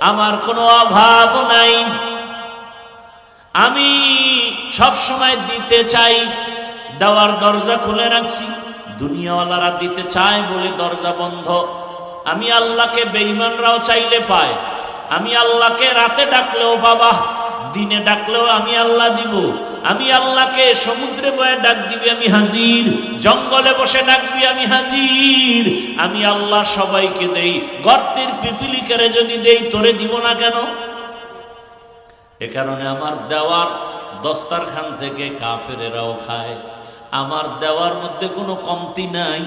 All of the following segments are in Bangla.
আমার কোনো অভাব নাই, আমি সব সময় দিতে চাই, দেওয়ার দরজা খুলে রাখছি। দুনিয়াওয়ালারা দিতে চায় বলে দরজা বন্ধ। আমি আল্লাহকে বেঈমানরাও চাইলে পায়। আমি আল্লাহকে রাতে ডাকলেও বাবা, দিনে ডাকলেও আমি আল্লাহ দিব। আমি আল্লাহকে সমুদ্রে বয়ে ডাক দিবি আমি হাজির, জঙ্গলে বসে ডাকবি আমি হাজির। আমি আল্লাহ সবাইকে দেই, গর্তের পিপিলিকারে যদি দেই তোরে দিব না কেন? এ কারণে আমার দেওয়ার দস্তারখান থেকে কাফেরেরাও খায়, আমার দেওয়ার মধ্যে কোনো কমতি নাই।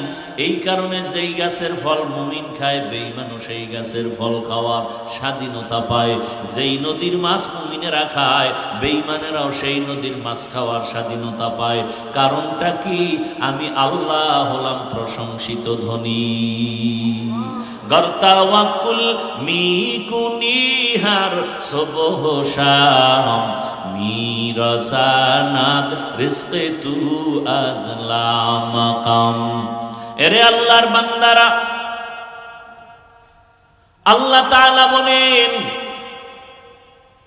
এই কারণে যেই গাছের ফল মুমিন খায়, বেঈমানও সেই গাছের ফল খাওয়ার স্বাধীনতা পায়। যেই নদীর মাছ মুমিনেরা খায়, বেঈমানেরাও সেই নদীর মাছ খাওয়ার স্বাধীনতা পায়। কারণটা কি? আমি আল্লাহ হলাম প্রশংসিত ধনী। গর্তাওয়াকুল মিকুনিহার সবহ শাম মিরসানাদ রিজকে তু আজলাম মাকাম। এরে আল্লাহর বান্দারা, আল্লাহ তাআলা বলেন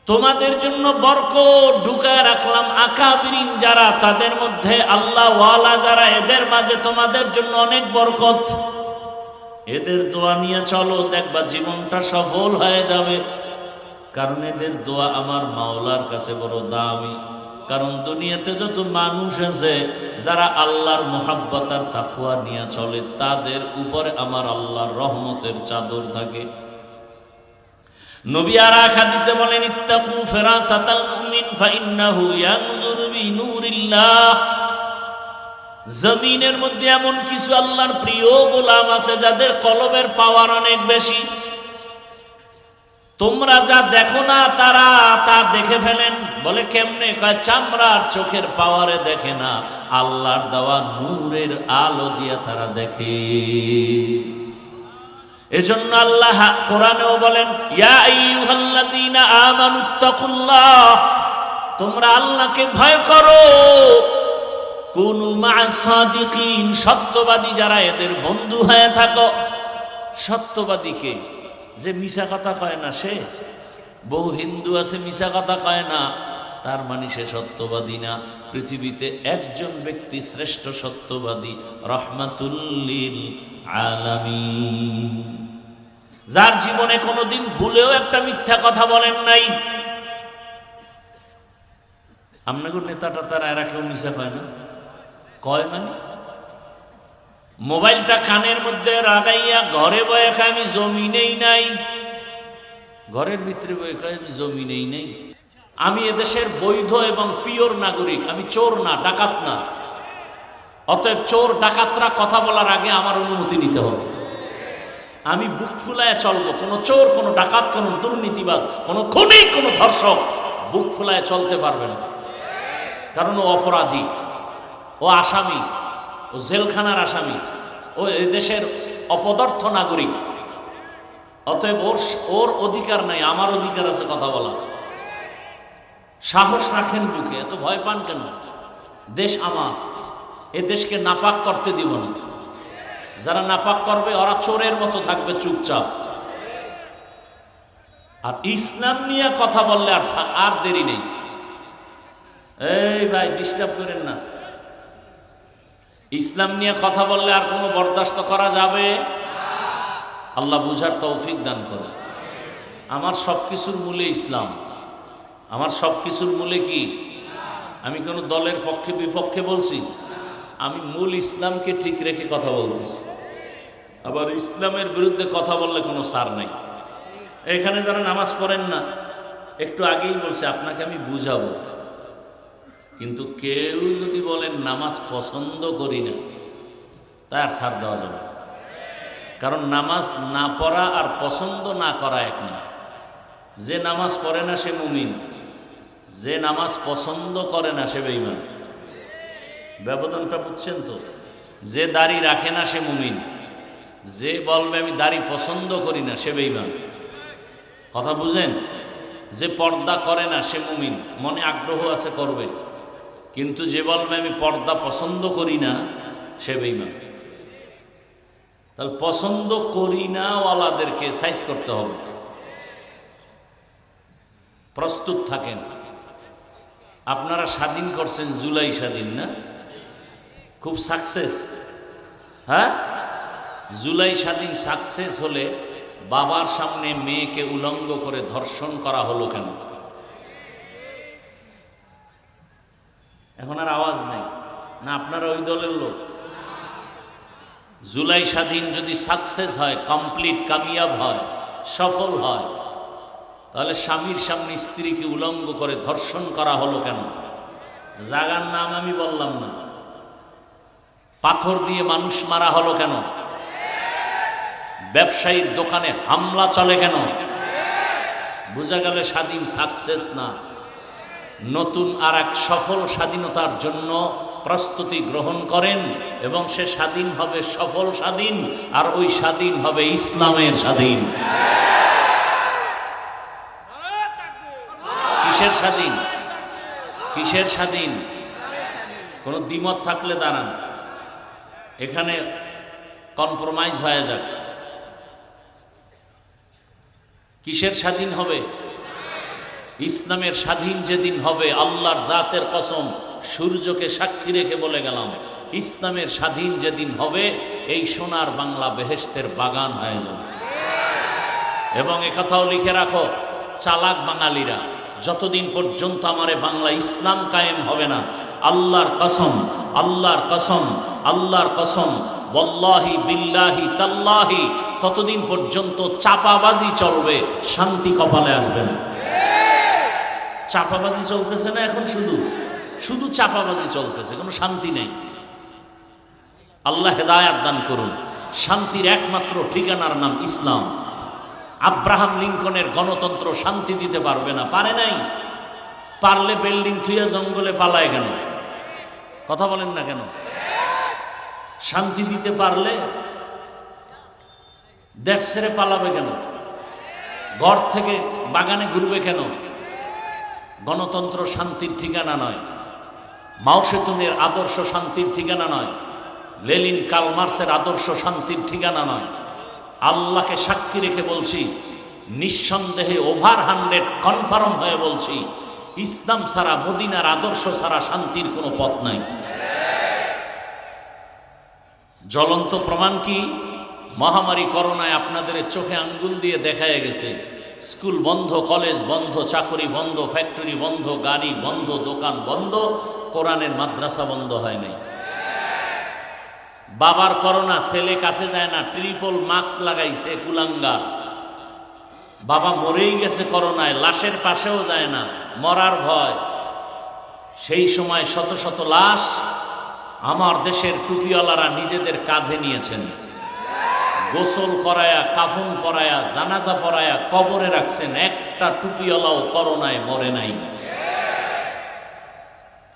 তোমাদের জন্য বরকত ঢুকায় রাখলাম। আকাবিরিন যারা, তাদের মধ্যে আল্লাহ ওয়ালা যারা, এদের মাঝে তোমাদের জন্য অনেক বরকত। এদের দোয়া নিয়ে চলো, দেখবা জীবনটা সফল হয়ে যাবে। কারণ এদের দোয়া আমার মাওলার কাছে বড় দামি। কারণ দুনিয়াতে যত মানুষ আছে যারা আল্লাহর মুহাব্বত আর তাকওয়া নিয়ে চলে, তাদের উপরে আমার আল্লাহর রহমতের চাদর থাকে। নবী আর এক হাদিসে বলেন, ইত্তাকু ফিরাসাতাল মুমিন ফাইন্নাহু ইয়ানজুরু বিনূরিল্লাহ। জমিনের মধ্যে এমন কিছু আল্লাহর প্রিয় গোলাম আছে যাদের কলবের পাওয়ার অনেক বেশি। তোমরা যা দেখো না তারা তা দেখে ফেলেন। বলে কেমনে? কয় চামড়ার চোখের পাওয়ারে দেখে না, আল্লাহর দেওয়া নূরের আলো দিয়ে তারা দেখে। এজন্য আল্লাহ কোরআনেও বলেন, ইয়া আইয়ুহাল্লাযীনা আমানুত্তাকুল্লাহ, তোমরা আল্লাহকে ভয় করো। কুনু মা'আস সাদিকিন, সত্যবাদী যারা, এদের বন্ধু হয়ে থাকো। সত্যবাদীকে যে মিছা কথা কয় না, সে বহু হিন্দু আছে মিছা কথা কয় না, তার মানে সে সত্যবাদী না। পৃথিবীতে একজন ব্যক্তি শ্রেষ্ঠ সত্যবাদী, রাহমাতুল লিল আলামিন, যার জীবনে কোনোদিন ভুলেও একটা মিথ্যা কথা বলেন নাই। আপনাদের নেতাটা তারা এরা কেউ মিছা কয় না? কয় মানে মোবাইলটা কানের মধ্যে লাগাইয়া ঘরে বয়ে খায় আমি জমিনেই নাই, ঘরের ভিতরে বয়ে খায় আমি জমিনেই নাই। আমি এদেশের বৈধ এবং পিওর নাগরিক, আমি চোর না, ডাকাত না। অতএব চোর ডাকাতরা কথা বলার আগে আমার অনুমতি নিতে হবে। আমি বুক ফুলায় চলবো। কোনো চোর, কোনো ডাকাত, কোনো দুর্নীতিবাজ, কোনো খুনি, কোনো ধর্ষক বুক ফুলায় চলতে পারবে না। কারণ ও অপরাধী, ও আসামি, ও জেলখানার আসামি, ও এদেশের অপদার্থ নাগরিক। অতএব ওর অধিকার নাই, আমার অধিকার আছে কথা বলা। সাহস রাখেন বুকে, এত ভয় পান কেন? দেশ আমার, এ দেশকে নাপাক করতে দিব না। যারা নাপাক করবে ওরা চোরের মতো থাকবে চুপচাপ। আর ইসলাম নিয়ে কথা বললে আর দেরি নেই। এই ভাই ডিস্টার্ব করেন না। ইসলাম নিয়ে কথা বললে আর কোনো বরদাস্ত করা যাবে? আল্লাহ বুঝার তৌফিক দান করে। আমার সব কিছুর মূলে ইসলাম, আমার সব কিছুর মূলে কি? আমি কোনো দলের পক্ষে বিপক্ষে বলছি? আমি মূল ইসলামকে ঠিক রেখে কথা বলতেছি। আবার ইসলামের বিরুদ্ধে কথা বললে কোনো সার নাই। এখানে যারা নামাজ পড়েন না, একটু আগেই বলছে আপনাকে আমি বুঝাবো, কিন্তু কেউ যদি বলেন নামাজ পছন্দ করি না, তা আর ছাড় দেওয়া যাবে। কারণ নামাজ না পড়া আর পছন্দ না করা এক না। যে নামাজ পড়ে না সে মুমিন, যে নামাজ পছন্দ করে না সে বেঈমান। ব্যবধানটা বুঝছেন তো? যে দাড়ি রাখে না সে মুমিন, যে বলবে আমি দাড়ি পছন্দ করি না সে বেঈমান। কথা বুঝেন? যে পর্দা করে না সে মুমিন, মনে আগ্রহ আছে করবে, কিন্তু যে বলবে আমি পর্দা পছন্দ করি না সে বেঈমান। তাহলে পছন্দ করি না ওয়ালাদেরকে সাইজ করতে হবে। প্রস্তুত থাকেন। আপনারা স্বাধীন করছেন জুলাই স্বাধীন, না? খুব সাকসেস। হ্যাঁ, জুলাই স্বাধীন সাকসেস হলে বাবার সামনে মেয়েকে উলঙ্গ করে ধর্ষণ করা হলো কেন? এখন আর আওয়াজ নেই না? আপনারা ওই দলের লোক? জুলাই স্বাধীন যদি সাকসেস হয়, কমপ্লিট কামিয়াব হয়, সফল হয়, তাহলে স্বামীর সামনে স্ত্রীকে উলঙ্গ করে ধর্ষণ করা হলো কেন? জাগার নাম আমি বললাম না। পাথর দিয়ে মানুষ মারা হলো কেন? ব্যবসায়ীর দোকানে হামলা চলে কেন? বোঝা গেল স্বাধীন সাকসেস না। নতুন আর এক সফল স্বাধীনতার জন্য প্রস্তুতি গ্রহণ করেন এবং সে স্বাধীন হবে সফল স্বাধীন, আর ওই স্বাধীন হবে ইসলামের স্বাধীন। কিসের স্বাধীন? কিসের স্বাধীন? কোনো দ্বিমত থাকলে দাঁড়ান, এখানে কম্প্রোমাইজ হয়ে যাক। কিসের স্বাধীন হবে? ইসলামের স্বাধীন যেদিন হবে, আল্লাহর জাতের কসম, সূর্যকে সাক্ষী রেখে বলে গেলাম, ইসলামের স্বাধীন যেদিন হবে, এই সোনার বাংলা বেহেশতের বাগান হয়ে যাবে। এবং একথাও লিখে রাখো, চালাক বাঙালিরা, যতদিন পর্যন্ত আমার বাংলা ইসলাম কায়েম হবে না, আল্লাহর কসম, আল্লাহর কসম, আল্লাহর কসম, ওয়াল্লাহি বিল্লাহি তাল্লাহি, ততদিন পর্যন্ত চাপাবাজি চলবে, শান্তি কপালে আসবে না। চাপাবাজি চলতেছে না এখন? শুধু শুধু চাপাবাজি চলতেছে, কোনো শান্তি নেই। আল্লাহ হেদায়াত দান করুন। শান্তির একমাত্র ঠিকানার নাম ইসলাম। আব্রাহাম লিঙ্কনের গণতন্ত্র শান্তি দিতে পারবে না, পারে নাই। পারলে বিল্ডিং থুইয়া জঙ্গলে পালায় কেন? কথা বলেন না কেন? শান্তি দিতে পারলে দেশ ছেড়ে পালাবে কেন? ঘর থেকে বাগানে ঘুরবে কেন? গণতন্ত্র শান্তির ঠিকানা নয়, মাও সেতুনের আদর্শ শান্তির ঠিকানা নয়, লেনিন কার্ল মার্ক্সের আদর্শ শান্তির ঠিকানা নয়। আল্লাহকে সাক্ষী রেখে বলছি, নিঃসন্দেহে ওভার 100 কনফার্ম হয়ে বলছি, ইসলাম ছাড়া, মদিনার আদর্শ ছাড়া শান্তির কোনো পথ নাই। জ্বলন্ত প্রমাণ কি? মহামারী করোনায় আপনাদের চোখে আঙ্গুল দিয়ে দেখায় গেছে, স্কুল বন্ধ, কলেজ বন্ধ, চাকরি বন্ধ, ফ্যাক্টরি বন্ধ, গাড়ি বন্ধ, দোকান বন্ধ, কোরআনের মাদ্রাসা বন্ধ হয় নাই। বাবার করোনা, ছেলে কাছে যায় না, ট্রিপল মাস্ক লাগাইছে কুলাঙ্গা। বাবা মরেই গেছে করোনায়, লাশের পাশেও যায় না, মরার ভয়। সেই সময় শত শত লাশ আমার দেশের টুপিওয়ালারা নিজেদের কাঁধে নিয়েছেন, গোসল করায়া, কাফন পরায়া, জানাজা পরায়া কবরে রাখছেন। একটা টুপিওয়ালাও করোনায় মরে নাই।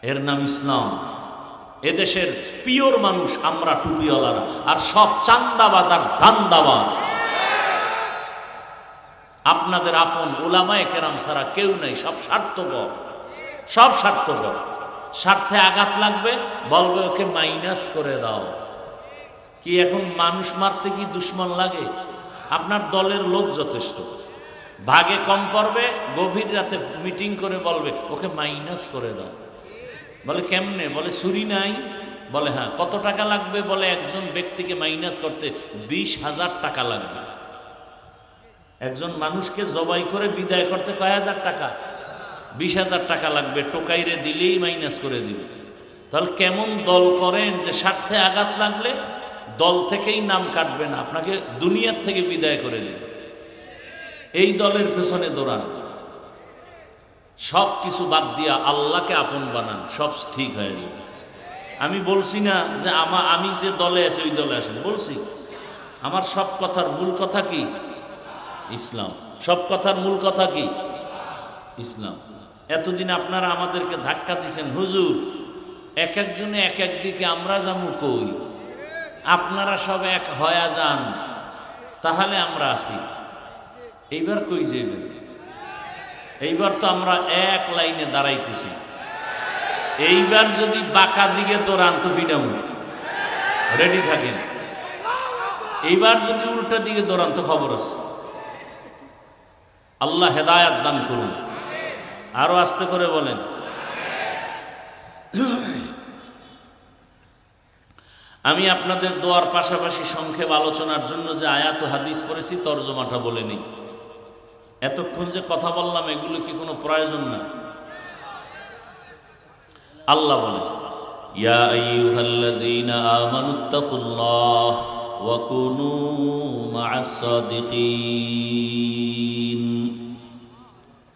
এর নাম ইসলাম। এদেশের পিওর মানুষ আমরা টুপিওয়ালারা, আর সব চান্দাবাজ আর ধান্দাবাজ। আপনাদের আপন উলামায়ে কেরাম ছাড়া কেউ নাই, সব স্বার্থপর, সব স্বার্থপর। স্বার্থে আঘাত লাগবে, বলবে ওকে মাইনাস করে দাও। কি এখন মানুষ মারতে কি দুশ্মন লাগে? আপনার দলের লোক যথেষ্ট, ভাগে কম পড়বে, গভীর রাতে মিটিং করে বলবে ওকে মাইনাস করে দাও। বলে কেমনে? বলে চুরি নাই। বলে হ্যাঁ। কত টাকা লাগবে? বলে একজন ব্যক্তিকে মাইনাস করতে 20,000 টাকা লাগবে। একজন মানুষকে জবাই করে বিদায় করতে কয় হাজার টাকা? 20,000 টাকা লাগবে। টোকাইরে দিলেই মাইনাস করে দিবে। তাহলে কেমন দল করেন যে স্বার্থে আঘাত লাগলে দল থেকেই নাম কাটবে না, আপনাকে দুনিয়ার থেকে বিদায় করে দিবে। এই দলের পেছনে দৌড়ান, সব কিছু বাদ দিয়া আল্লাহকে আপন বানান, সব ঠিক হয়ে যাবে। আমি বলছি না যে আমি যে দলে আছি ওই দলে আসেন, বলছি আমার সব কথার মূল কথা কি? ইসলাম। সব কথার মূল কথা কি? ইসলাম। এতদিন আপনারা আমাদেরকে ধাক্কা দিচ্ছেন, হুজুর এক একজনে এক এক দিকে, আমরা যামু কই? আপনারা সব এক হয়া যান, তাহলে আমরা আছি। এইবার কই যাইবেন? এইবার তো আমরা এক লাইনে দাঁড়াইতেছি। এইবার যদি বাঁকা দিকে দৌড়ান তো ফিডাম, রেডি থাকেন। এইবার যদি উল্টা দিকে দৌড়ান তো খবর আছে। আল্লাহ হেদায়াত দান করুন। আরো আস্তে করে বলেন। আমি আপনাদের দোয়ার পাশাপাশি সংক্ষেপ আলোচনার জন্য যে আয়াত ও হাদিস পড়েছি তরজমাটা বলে নিই। এতক্ষণ যে কথা বললাম এগুলো কি কোনো প্রয়োজন না? আল্লাহ বলেন, ইয়া আইয়ুহাল্লাযীনা আমানুত্তাকুল্লাহ ওয়া কুনু মা'আস সাদিকিন।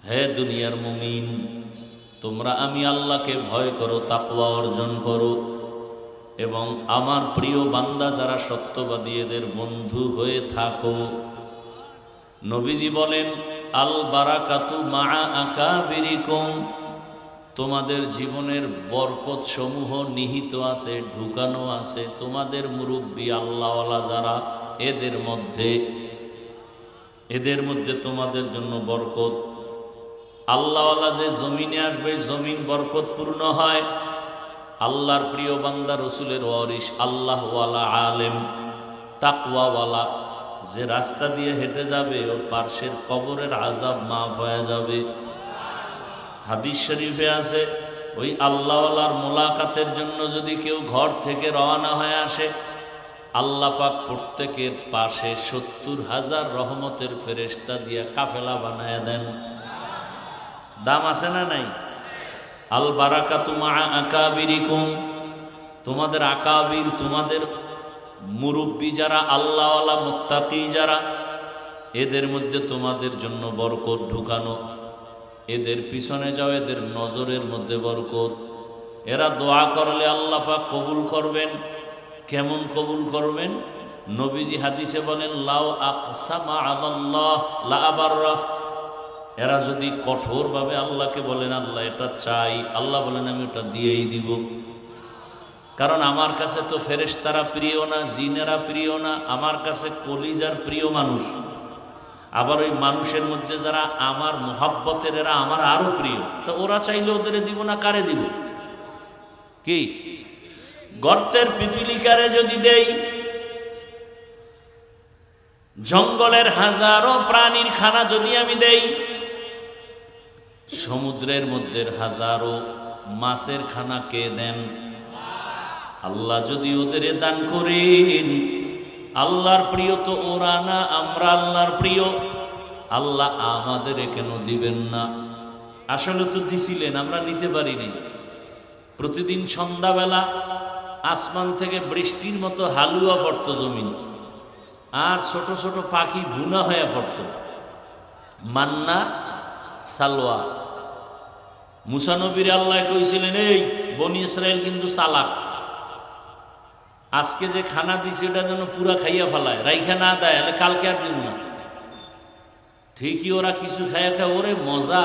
হে দুনিয়ার মুমিন, তোমরা আমি আল্লাহকে ভয় করো, তাকওয়া অর্জন করো এবং আমার প্রিয় বান্দা যারা সত্যবাদী এদের বন্ধু হয়ে থাকো। নবীজি বলেন, আল বারাকাতু মা'a আকাবিরিকুম, তোমাদের জীবনের বরকত সমূহ নিহিত আছে, ঢুকানো আছে তোমাদের মুরব্বী আল্লাহওয়ালা যারা এদের মধ্যে তোমাদের জন্য বরকত। আল্লাহওয়ালা যে জমিনে আসবে জমিন বরকতপূর্ণ হয়। আল্লাহর প্রিয় বান্দা রসুলের ওয়ারিস আল্লাহওয়ালা আলেম তাকওয়াওয়ালা যে রাস্তা দিয়ে হেঁটে যাবে ওর পার্শ্বের কবরের আযাব মাফ হয়ে যাবে। হাদিস শরীফে আছে, ওই আল্লাহওয়ালার মোলাকাতের জন্য যদি কেউ ঘর থেকে রওনা হয়ে আসে, আল্লাহ পাক প্রত্যেকের পাশে ৭০,০০০ রহমতের ফেরেশতা দিয়ে কাফেলা বানায় দেন। দাম আছে না নাই? আল বারাকাতু মা'a আকাবিরিকুম, তোমাদের আকাবির, তোমাদের মুরব্বী যারা আল্লাহওয়ালা মুত্তাকি যারা, এদের মধ্যে তোমাদের জন্য বরকত ঢুকানো। এদের পিছনে যাও, এদের নজরের মধ্যে বরকত। এরা দোয়া করলে আল্লাহ পাক কবুল করবেন। কেমন কবুল করবেন? নবীজি হাদিসে বলেন, লাউ আকসামা আলাল্লাহ লা আবাররা। এরা যদি কঠোরভাবে আল্লাহকে বলেন, আল্লাহ এটা চাই, আল্লাহ বলেন আমি ওটা দিয়েই দিব। কারণ আমার কাছে তো ফেরেশতারা প্রিয় না, জিনেরা প্রিয় না, আমার কাছে কলিজার প্রিয় মানুষ। আবার ওই মানুষের মধ্যে যারা আমার মোহাব্বতের, এরা আমার আরো প্রিয়। তো ওরা চাইলে ওদের দিব না, কারে দিব? কি গর্তের পিপিলিকারে যদি দেই, জঙ্গলের হাজারো প্রাণীর খানা যদি আমি দেই, সমুদ্রের মধ্যে হাজারো মাছের খানা কে দেন? আল্লাহ যদি ওদের দান করেন। আল্লাহর প্রিয় তো ওরা না, আমরা আল্লাহর প্রিয়। আল্লাহ আমাদের কেন দিবেন না? আসলে তো দিছিলেন, আমরা নিতে পারিনি। প্রতিদিন সন্ধ্যাবেলা আসমান থেকে বৃষ্টির মতো হালুয়া পড়তো জমিন, আর ছোট ছোট পাখি বুনা হয়ে পড়তো, মান্না সালোয়া। মুসা নবীর আল্লাহ কইছিলেন, এই বনি ইসরাইল কিন্তু চালাক, আজকে যে খানা দিছি ওটা যেন পুরা খাইয়া ফেলায়, রাইখা না দেয়, হলে কালকে আর দিব না। ঠিকই ওরা কিছু খাইয়া খায়, ওরে মজা,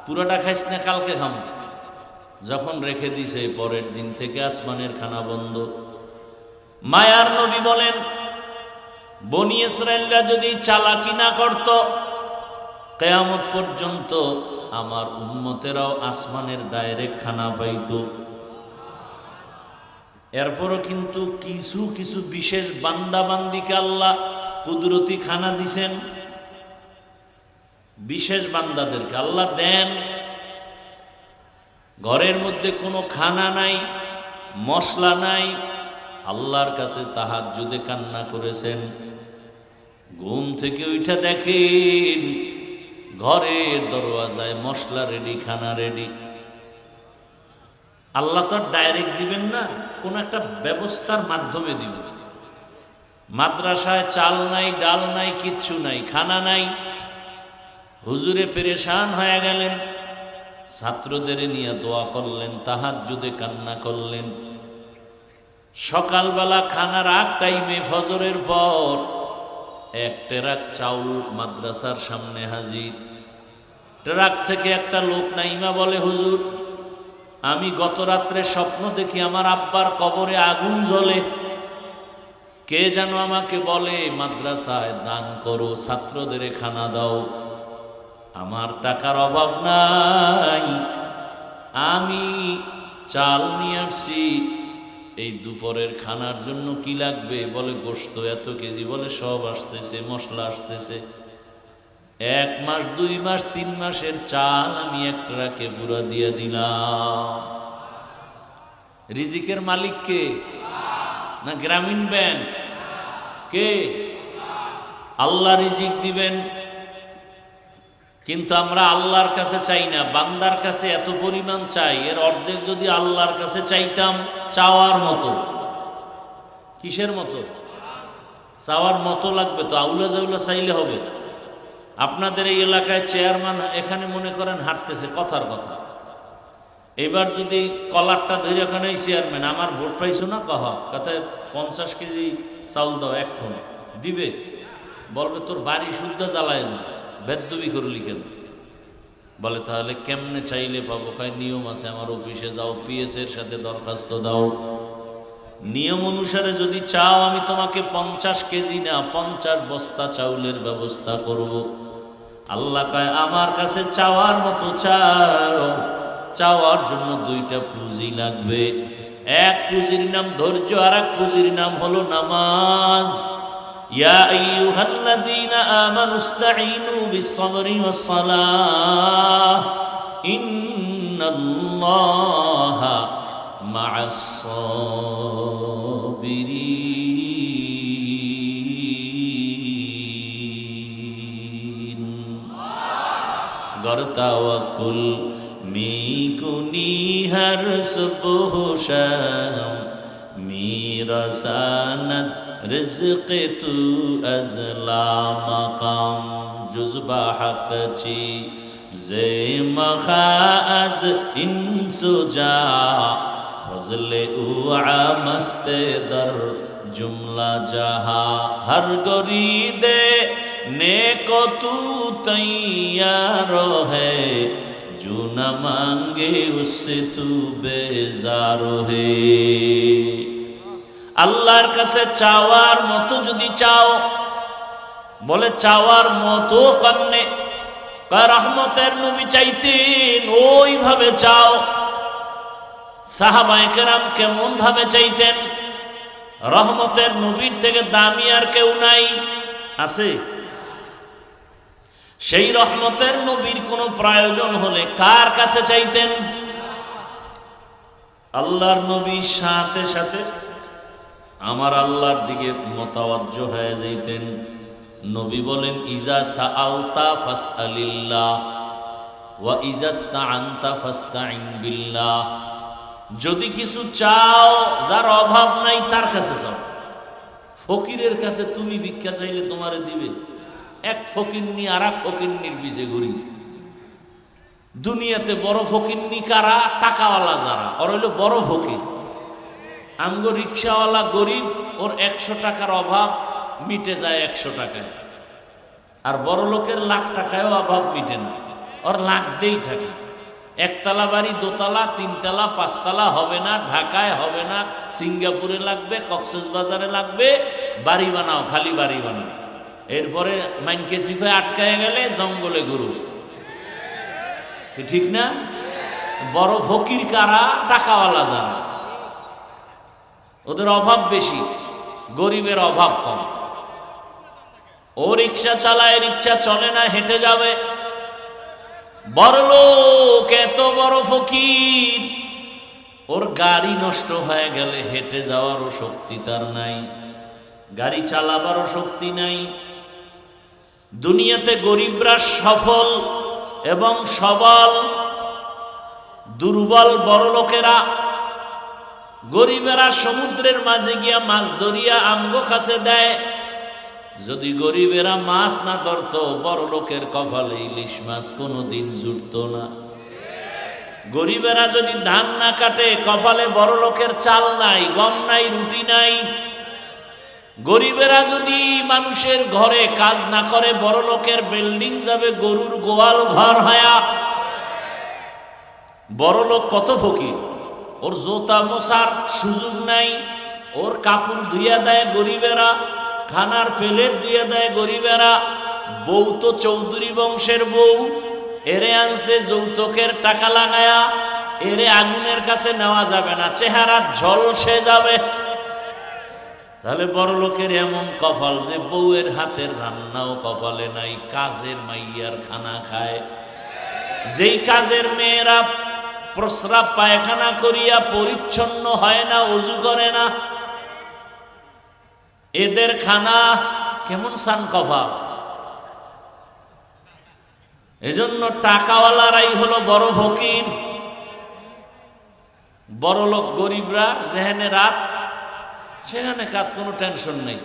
পুরাটা খাইস না, কালকে খাম। যখন রেখে দিছে, পরের দিন থেকে আসমানের খানা বন্ধ। মায়ার নবী বলেন, বনি ইসরাইলরা যদি চালাকি না করত, কিয়ামত পর্যন্ত আমার উম্মতেরাও আসমানের ডাইরেক্ট খানা পাইত। এরপরও কিন্তু কিছু কিছু বিশেষ বান্দা বান্দিকে আল্লাহ কুদরতি খানা দিছেন। বিশেষ বান্দাদেরকে আল্লাহ দেন। ঘরের মধ্যে কোনো খানা নাই, মশলা নাই, আল্লাহর কাছে তাহাজ্জুদে কান্না করেছেন। ঘুম থেকে উঠা দেখেন ঘরের দরওয়াজায় মশলা রেডি, খানা রেডি। আল্লাহ তো ডাইরেক্ট দিবেন না, কোন একটা ব্যবস্থার মাধ্যমে দিবেন। মাদ্রাসায় চাল নাই, ডাল নাই, কিচ্ছু নাই, খানা নাই। হুজুরে পেরেশান হয়ে গেলেন, ছাত্রদের নিয়ে দোয়া করলেন, তাহাজ্জুদে কান্না করলেন। সকালবেলা খানার আগ টাইমে ফজরের পর এক ট্রাক চাউল মাদ্রাসার সামনে হাজির। ট্রাক থেকে একটা লোক নাইমা বলে, হুজুর আমি গত রাত্রে স্বপ্ন দেখি আমার আব্বার কবরে আগুন জ্বলে। কে যেন আমাকে বলে মাদ্রাসায় দান করো, ছাত্রদের খানা দাও। আমার টাকার অভাব নাই, আমি চাল নিয়ে আসছি, এই দুপুরের খানার জন্য কি লাগবে? বলে গোশত এত কেজি, বলে সব আসতেছে, মশলা আসতেছে। 1 মাস 2 মাস 3 মাসের চাল আমি এক ট্রাকে পুরা দিয়ে দিলাম। রিজিকের মালিক কে? না গ্রামীণ ব্যাংক? কে? আল্লাহ রিজিক দিবেন। কিন্তু আমরা আল্লাহর কাছে চাই না, বান্দার কাছে এত পরিমাণ চাই, এর অর্ধেক যদি আল্লাহর কাছে চাইতাম, চাওয়ার মতো। কিসের মতো? চাওয়ার মতো লাগবে তো, আউলা জাউলা চাইলে হবে? আপনাদের এই এলাকায় চেয়ারম্যান এখানে মনে করেন হাঁটতেছে, কথার কথা, এবার যদি কলারটা ধরে ওখানে চেয়ারম্যান, আমার ভোট পাইছো না, কথায় 50 কেজি চাউল দাও এখন দিবে, বলবে তোর বাড়ি শুদ্ধ জ্বালায় দেবে, বেদ্যবি করলি কেন? বলে তাহলে কেমনে চাইলে পাবো? নিয়ম আছে, আমার অফিসে যাও, পিএস এর সাথে দরখাস্ত দাও, নিয়ম অনুসারে যদি চাও আমি তোমাকে 50 কেজি না 50 বস্তা চাউলের ব্যবস্থা করব। আল্লাহ কয় আমার কাছে চাওয়ার মতো চাও, চাওয়ার জন্য 2টা পুঁজি লাগবে। এক পুঁজির নাম ধৈর্য, আর এক পুঁজির নাম হলো নামাজ। ইয়া আইয়ুহাল্লাযীনা আমানুস্তাঈনু বিস-সাবরি ওয়াস-সালাহ ইন্নাল্লাহা মা'আস-সাবিরিন। গরতাওয়াক্কুল মিকুনি হর সুবহ শাম, মিরাসানাত রিজক তু আজলা মাকাম, জুজবা হকচি জে মখাজ ইনসুজা, ফজলে উআ মস্তে দর জুমলা জাহা, হর গরিদে নেকো তু তৈয়ার है, जो न मांगे उससे तू बेजार है। আল্লাহর কাছে চাওয়ার মতো যদি চাও, বলে চাওয়ার মতো কন্নে, রহমতের নবী চাইতেন ওইভাবে চাও। সাহাবায়ে কেরাম কেমন ভাবে চাইতেন? রহমতের নবীর থেকে দামি আর কেউ নাই, আছে? সেই রহমতের নবীর কোনো প্রয়োজন হলে কার কাছে চাইতেন? আল্লাহর নবীর সাথে সাথে আমার আল্লাহর দিকে মোতাওয়াজ্জহ হয়ে যাইতেন। নবী বলেন ইজা সাআলতা ফাসআলিল্লাহ ওয়া ইজা ইসতাআনতা ফাসতাইন বিল্লাহ। যদি কিছু চাও, যার অভাব নাই তার কাছে চাও। ফকিরের কাছে তুমি ভিক্ষা চাইলে তোমারে দিবে? এক ফকিন্নি আর এক ফকিন্নির পিছে ঘুরি। দুনিয়াতে বড় ফকিন্নি কারা? টাকাওয়ালা যারা, ওর হইল বড় ফকির। আমগো রিক্সাওয়ালা গরিব, ওর 100 টাকার অভাব মিটে যায় 100 টাকায়। আর বড় লোকের লাখ টাকায়ও অভাব মিটে না, ওর লাখ দিয়েই থাকে। একতলা বাড়ি, দোতলা, 3 তলা, 5 তলা হবে না, ঢাকায় হবে না, সিঙ্গাপুরে লাগবে, কক্সবাজারে লাগবে। বাড়ি বানাও, খালি বাড়ি বানাও। এরপরে মাইনকে সিফে আটকায় গেলে জঙ্গলে ঘুরো, ঠিক না? বড় ফকির কারা? টাকাওয়ালা যারা, ওদের অভাব বেশি, গরিবের অভাব কম। ও রিক্সা চালায়, রিক্সা চলে না, হেঁটে যাবে। বড় লোক এত বড় ফকির, ওর গাড়ি নষ্ট হয়ে গেলে হেঁটে যাওয়ারও শক্তি তার নাই, গাড়ি চালাবারও শক্তি নাই। দুনিয়াতে গরিবরা সফল এবং সবল, দুর্বল বড় লোকেরা। গরিবেরা সমুদ্রের মাঝে গিয়া মাছ ধরিয়া আমগো কাছে দেয়। যদি গরিবেরা মাছ না ধরত, বড় লোকের কপালে ইলিশ মাছ কোনোদিন জুটত না। গরিবেরা যদি ধান না কাটে, কপালে বড় লোকের চাল নাই, গম নাই, রুটি নাই। গরিবেরা যদি মানুষের ঘরে কাজ না করে, বড় লোকের বিল্ডিং যাবে গরুর গোয়াল ঘর হয়া। বড় লোক কত ফকির, ওর জোতা মোছার সুযোগ নাই, ওর কাপড় ধুইয়া দেয় গরিবেরা, খানার প্লেট ধুইয়া দেয় গরিবেরা। বউ তো চৌধুরী বংশের বউ, এরে আনছে যৌতুকের টাকা লাগায়া, এরে আগুনের কাছে নেওয়া যাবে না, চেহারা ঝলসে যাবে। তাহলে বড় লোকের এমন কপাল যে বউয়ের হাতের রান্নাও কপালে নাই, কাজের মাইয়ার খানা খায়। যেই কাজের মেয়েরা প্রস্রাব পায়খানা করিয়া পরিচ্ছন্ন হয় না, ওযু করে না, এদের খানা কেমন সান কপাল। এজন্য টাকাওয়ালারাই হলো বড় ফকির, বড় লোক গরিবরা যেখানে রাত সেখানে কাত, কোনো টেনশন নেই।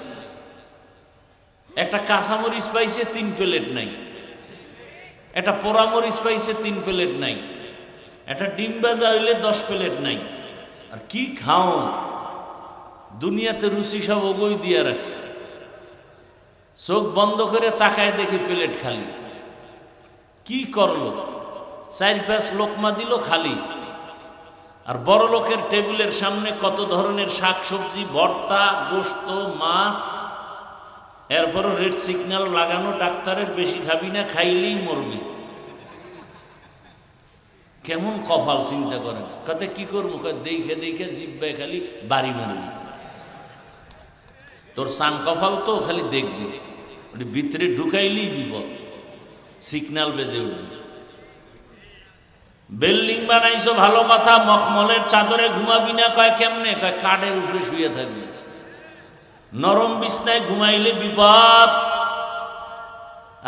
একটা কাঁচামরিচ পাইছে 3 প্লেট নাই, একটা পোড়ামরিচ পাইছে 3 প্লেট নাই, একটা ডিম ভাজা হইলে 10 প্লেট নাই। আর কি খাও, দুনিয়াতে রুচি সব ওগই দিয়া রাখছে। চোখ বন্ধ করে তাকায় দেখি প্লেট খালি। কি করলো, 4-5 লোকমা দিল খালি। আর বড় লোকের টেবিলের সামনে কত ধরনের শাকসবজি, ভর্তা, গোশত, মাছ, এরপরও রেড সিগন্যাল লাগানো, ডাক্তারের বেশি খাবি না, খাইলেই মরবি। কেমন কপাল চিন্তা করেন। কতে কি করবো, দেখে দেখে জিব্বায় খালি বাড়ি মারবি। তোর সান কপাল তো খালি দেখবি, ওটি ভিতরে ঢুকাইলেই বিপদ, সিগন্যাল বেজে উঠবে। বিল্ডিং বানাইছো ভালো কথা, মখমলের চাদরে ঘুমাবি না, কয় কেমনে, কয় কাঠের উপরে শুয়ে থাকবি, নরম বিছনায় ঘুমাইলে বিপদ।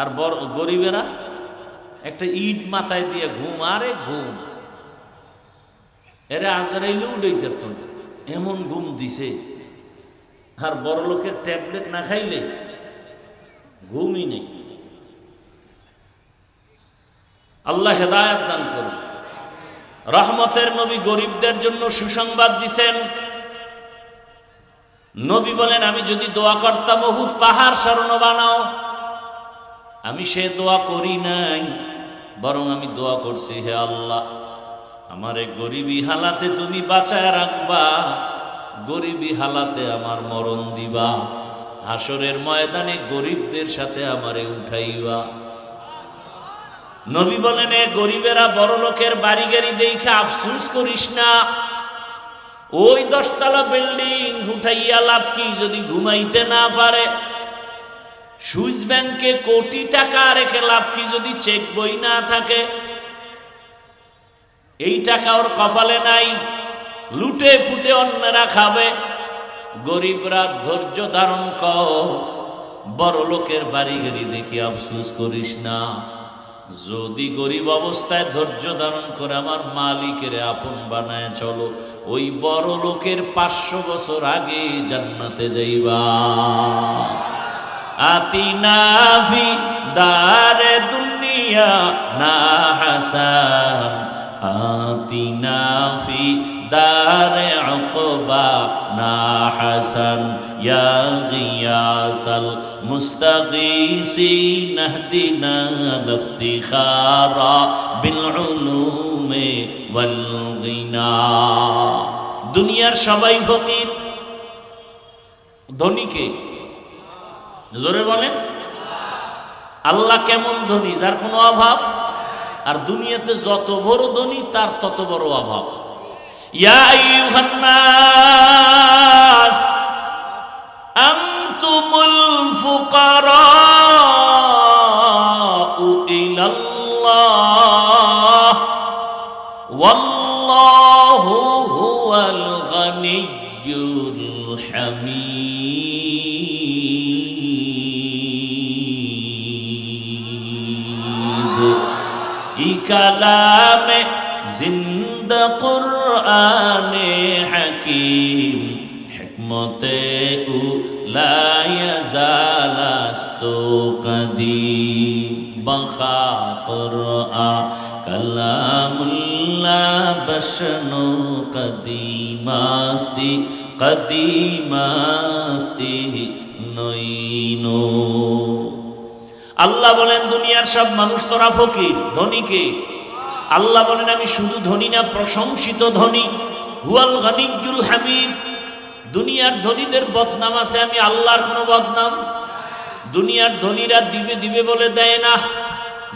আর বড় গরিবেরা একটা ইট মাথায় দিয়ে ঘুম, আরে ঘুম, এরা আজরাইলে উড়াইতে পারত না, এমন ঘুম দিছে। আর বড় লোকের ট্যাবলেট না খাইলে ঘুমই নেই। আল্লাহ হেদায়েত দান করুন। রহমতের নবী গরিবদের জন্য সুসংবাদ দিছেন। নবী বলেন, আমি যদি দোয়া করতাম উহুদ পাহাড় স্মরণ বানাও, আমি সে দোয়া করি নাই, বরং আমি দোয়া করছি, হে আল্লাহ, আমারে গরিবী হালাতে তুমি বাঁচায় রাখবা, গরিবী হালাতে আমার মরণ দিবা, হাসরের ময়দানে গরিবদের সাথে আমারে উঠাইবা। নবী বলেন, এ গরিবেরা বড় লোকের বাড়ি গাড়ি দেখে আফসুস করিস না। ওই 10 তলা বিল্ডিং উঠাইয়া লাভ কি যদি ঘুমাইতে না পারে? সুইস ব্যাংকে কোটি টাকা রেখে লাভ কি যদি চেক বই না থাকে? এই টাকা ওর কপালে নাই, লুটে ফুটে অন্যরা খাবে। গরিবরা ধৈর্য ধারণ কর, বড় লোকের বাড়ি গাড়ি দেখি আফসুস করিস না। যদি গরিব অবস্থায় ধৈর্য ধারণ করে আমার মালিকের আপন বানায় চলো, ওই বড় লোকের 500 বছর আগে জান্নাতে যাইবা। আতিনা ফি দারে দুনিয়া না হাসান, আতিনা ফি দারে উকবা না হাসান, ইয়া গিয়াসাল মুস্তাগীসিন ইহদিনা ইফতিখারা বিল উলুমি ওয়াল গিনা। দুনিয়ার সবাই ফকির, ধনীকে জোরে বলেন। আল্লাহ কেমন ধনী, যার কোনো অভাব। আর দুনিয়াতে যত বড় ধনী তার তত বড় অভাব। ইয়া আইয়ুহান নাস আনতুমুল ফুকারাউ ইলাল্লাহ ওয়াল্লাহু হুয়াল গানিয়্যুল হামিদ। ই কালামে জিন্দা কুরআনে হাকিম, হিকমতে লা ইয়াজালাস্তু কদিম, বাখা কুরআন কালামুল্লাহ বশনু কদিমাস্তি কদিমাস্তি নইনো। আল্লাহ বলেন, দুনিয়ার সব মানুষ তোরা ফকির, ধনীকে। আল্লাহ বলেন, আমি শুধু ধনী না, প্রশংসিত ধনী। হুয়াল গানিয়্যুল হামিদ। দুনিয়ার ধনীদের বদনাম আছে, আমি আল্লাহর কোনো বদনাম। দুনিয়ার ধনীরা দিবে দিবে বলে দেয় না,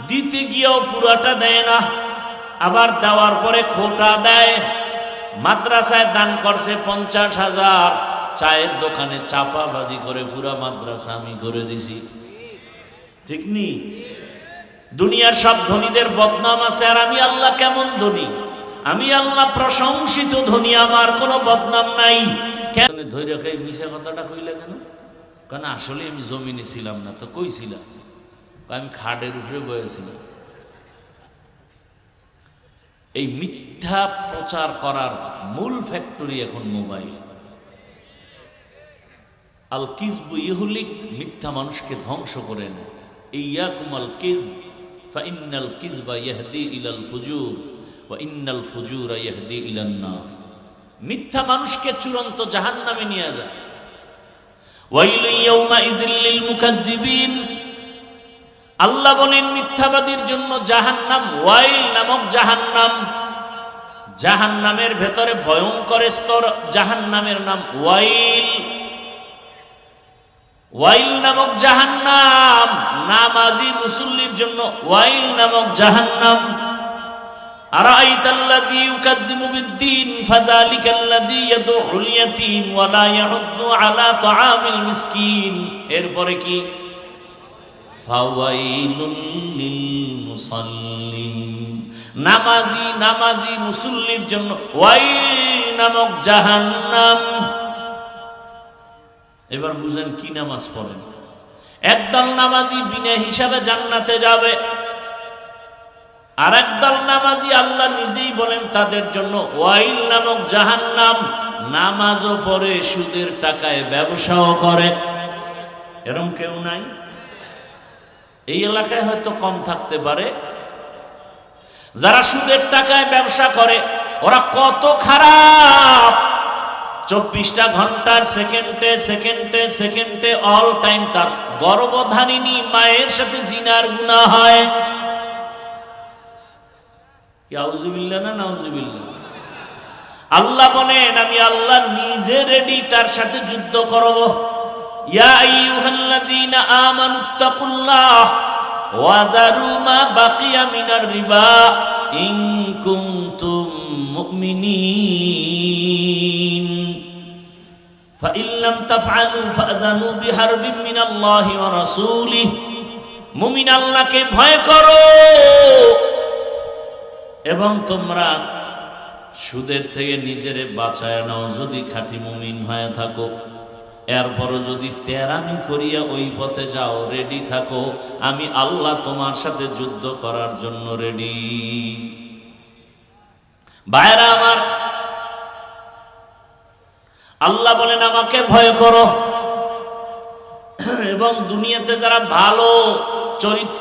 দিতে গিয়েও পুরাটা দেয় না, আবার দেওয়ার পরে খোটা দেয়। মাদ্রাসায় দান করছে 50,000, চায়ের দোকানে চাপাবাজি করে পুরা মাদ্রাসা আমি করে দিছি, ঠিক নি? দুনিয়ার সব ধনীদের বদনাম আছে, আর আমি আল্লাহ কেমন ধনী, আমি আল্লাহ প্রশংসিত ধনী, আমার কোনো বদনাম নাই। কেন ধৈর্য খাই মিশা কথাটা কইলে কেন? কারণ আসলে আমি জমিনে ছিলাম না, তো কইছিলাম আমি খাটের উপরে বয়েছিলাম। এই মিথ্যা প্রচার করার মূল ফ্যাক্টরি এখন মোবাইল। আল কিযবু ইহলিক, মিথ্যা মানুষকে ধ্বংস করে নেয়। ইয়াকুম আল কিযব ফাইন্নাল কিযবা ইয়াহদি ইলাল ফুজুর ওয়া ইন্নাল ফুজুরা ইয়াহদি ইলান নার। মিথ্যা মানুষকে চূড়ান্ত জাহান্নামে নিয়ে যায়। ওয়াইলু ইয়াউমা ইযিল লিল মুকাজ্জিবিন, আল্লাহ বলেন মিথ্যাবাদীর জন্য জাহান্নাম, ওয়াইল নামক জাহান্নাম। জাহান্নামের ভেতরে ভয়ঙ্কর স্তর, জাহান্নামের নাম ওয়াইল। ওয়াইল নামক জাহান্নাম, নামাজি মুসল্লির জন্য ওয়াইল নামক জাহান্নাম। আরাআইতাল্লাযী ইউকাযযিবু বিদ্দীন ফাযালিকাল্লাযী ইয়াদউল ইয়াতীম ওয়া লা ইয়াহুদ্দু আলা তাআমিল মিসকিন। এরপরে কি? ফাওয়াইলুল লিল মুসাল্লিন, নামাজি মুসল্লির জন্য ওয়াইল নামক জাহান্নাম। এবার বুঝেন কি নামাজ পড়েন। একদল নামাজি বিনা হিসাবে জান্নাতে যাবে, আর একদল নামাজি আল্লাহ নিজেই বলেন তাদের জন্য ওয়াইল নামক জাহান্নাম। নামাজও পড়ে, সুদের টাকায় ব্যবসাও করে, এরকম কেউ নাই? এই এলাকায় হয়তো কম থাকতে পারে। যারা সুদের টাকায় ব্যবসা করে ওরা কত খারাপ! 24টা ঘন্টার সেকেন্ডে সেকেন্ডে সেকেন্ডে অল টাইম তার গর্ভধারিণী মায়ের সাথে জিনার গুনাহ হয়। কি আউযুবিল্লাহ না নাউযুবিল্লাহ? আল্লাহ বলেন আমি আল্লাহ নিজে রেডি তার সাথে যুদ্ধ করব। ইয়া আইয়ুহাল্লাযীনা আমানুত্তাকুল্লাহ ওয়া যারু মা বাকিয়া মিনার রিবা ইন কুনতুম মুমিনিন ফাইন লাম তাফআলু ফাযানু বিহারবিন মিনাল্লাহি ওয়া রাসূলিহি। মুমিন আল্লাহকে ভয় করো এবং তোমরা সুদের থেকে নিজেরে বাঁচায় নাও যদি খাঁটি মুমিন হয়ে থাকো। এরপরও যদি তেরামি করিয়া ওই পথে যাও, রেডি থাকো, আমি আল্লাহ তোমার সাথে যুদ্ধ করার জন্য রেডি। ভাইরা আমার, আল্লাহ বলেন আমাকে ভয় করো এবং দুনিয়াতে যারা ভালো চরিত্র